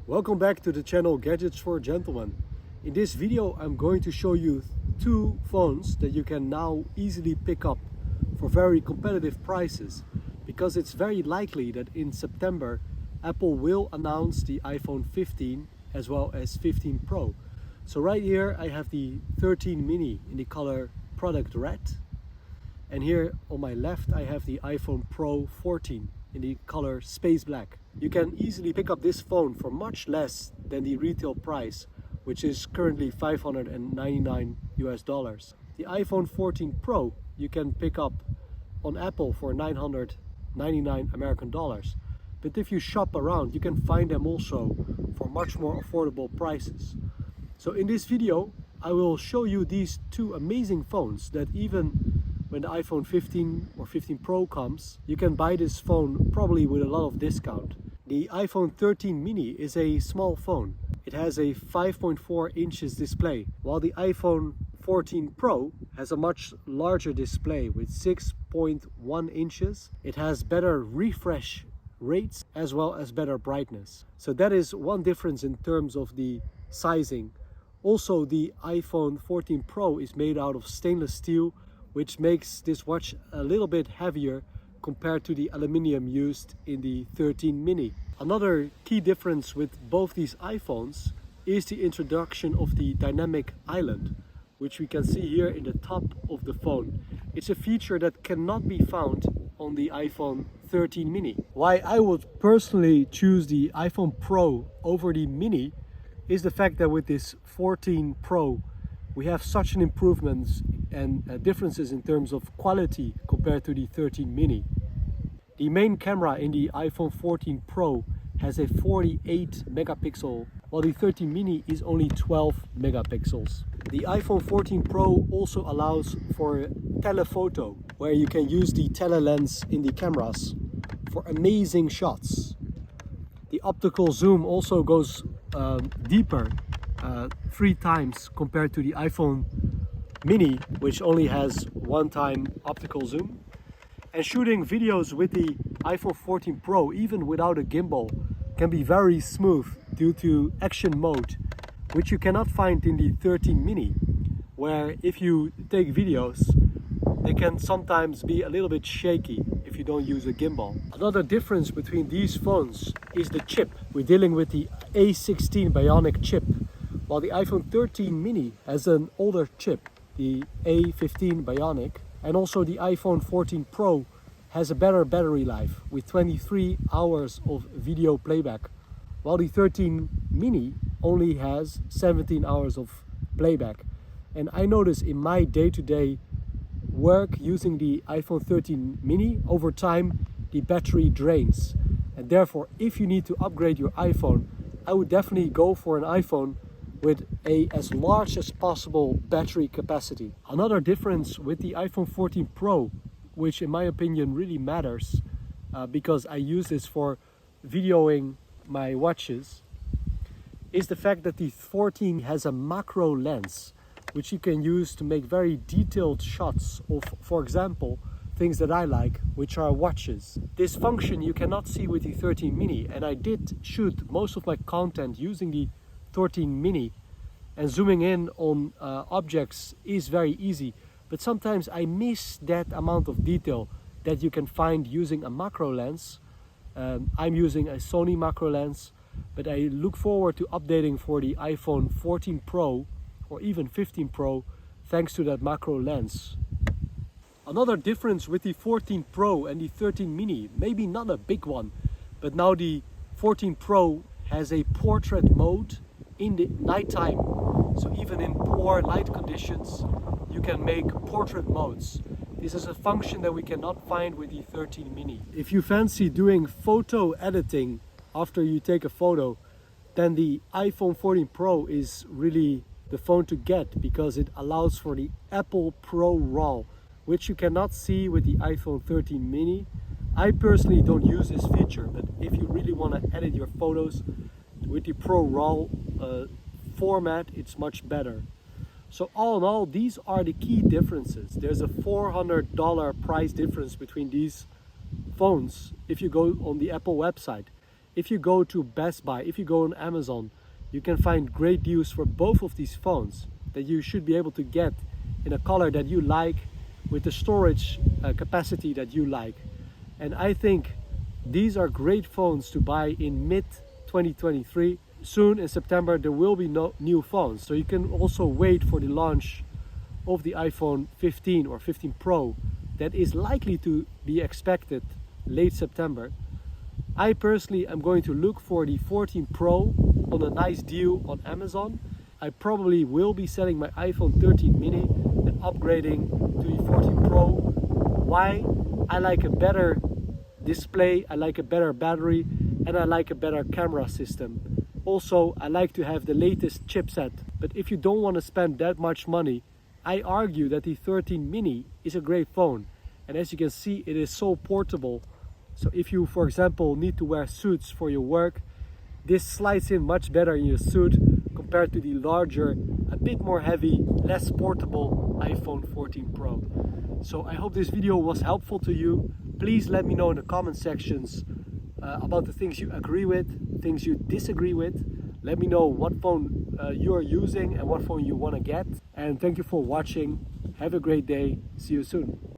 Welcome back to the channel Gadgets for Gentlemen. In this video I'm going to show you two phones that you can now easily pick up for very competitive prices, because it's very likely that in September Apple will announce the iPhone 15 as well as 15 Pro. So right here I have the 13 mini in the color product red, and here on my left I have the iPhone Pro 14 in the color space black. You can easily pick up this phone for much less than the retail price, which is currently $599 US. The iPhone 14 Pro you can pick up on Apple for $999 American dollars. But if you shop around, you can find them also for much more affordable prices. So in this video, I will show you these two amazing phones that even when the iPhone 15 or 15 Pro comes, you can buy this phone probably with a lot of discount. The iPhone 13 mini is a small phone. It has a 5.4 inches display, while the iPhone 14 Pro has a much larger display with 6.1 inches. It has better refresh rates as well as better brightness. So that is one difference in terms of the sizing. Also, the iPhone 14 Pro is made out of stainless steel, which makes this watch a little bit heavier compared to the aluminium used in the 13 mini. Another key difference with both these iPhones is the introduction of the dynamic island, which we can see here in the top of the phone. It's a feature that cannot be found on the iPhone 13 mini. Why I would personally choose the iPhone Pro over the mini is the fact that with this 14 Pro we have such an improvement and differences in terms of quality compared to the 13 mini. The main camera in the iPhone 14 Pro has a 48 megapixel, while the 13 mini is only 12 megapixels. The iPhone 14 Pro also allows for telephoto, where you can use the telelens in the cameras for amazing shots. The optical zoom also goes deeper, 3 times compared to the iPhone mini, which only has 1 time optical zoom. And shooting videos with the iPhone 14 Pro, even without a gimbal, can be very smooth due to action mode, which you cannot find in the 13 mini, where if you take videos, they can sometimes be a little bit shaky if you don't use a gimbal. Another difference between these phones is the chip. We're dealing with the A16 Bionic chip, while the iPhone 13 mini has an older chip, the A15 Bionic, and also the iPhone 14 Pro has a better battery life with 23 hours of video playback, while the 13 mini only has 17 hours of playback. And I notice in my day-to-day work using the iPhone 13 mini, over time the battery drains, and therefore if you need to upgrade your iPhone, I would definitely go for an iPhone with as large as possible battery capacity. Another difference with the iPhone 14 Pro, which in my opinion really matters because I use this for videoing my watches, is the fact that the 14 has a macro lens, which you can use to make very detailed shots of, for example, things that I like, which are watches. This function you cannot see with the 13 mini, and I did shoot most of my content using the 13 mini, and zooming in on objects is very easy, but sometimes I miss that amount of detail that you can find using a macro lens. I'm using a Sony macro lens, but I look forward to updating for the iPhone 14 Pro or even 15 Pro thanks to that macro lens. Another difference with the 14 Pro and the 13 mini, maybe not a big one, but now the 14 Pro has a portrait mode in the nighttime. So even in poor light conditions, you can make portrait modes. This is a function that we cannot find with the 13 mini. If you fancy doing photo editing after you take a photo, then the iPhone 14 Pro is really the phone to get, because it allows for the Apple Pro RAW, which you cannot see with the iPhone 13 mini. I personally don't use this feature, but if you really want to edit your photos with the Pro RAW format, it's much better. So all in all, these are the key differences. There's a $400 price difference between these phones if you go on the Apple website. if you go to Best Buy, if you go on Amazon, you can find great deals for both of these phones that you should be able to get in a color that you like, with the storage capacity that you like. And I think these are great phones to buy in mid 2023. Soon in September there will be no new phones, so you can also wait for the launch of the iPhone 15 or 15 Pro that is likely to be expected late September. I personally am going to look for the 14 Pro on a nice deal on Amazon. I probably will be selling my iPhone 13 mini and upgrading to the 14 Pro. Why? I like a better display, I like a better battery, and I like a better camera system. Also, I like to have the latest chipset. But if you don't want to spend that much money, I argue that the 13 mini is a great phone. And as you can see, it is so portable. So if you, for example, need to wear suits for your work, this slides in much better in your suit compared to the larger, a bit more heavy, less portable iPhone 14 Pro. So I hope this video was helpful to you. Please let me know in the comment sections about the things you agree with, things you disagree with. Let me know what phone you are using and what phone you want to get. And thank you for watching. Have a great day. See you soon.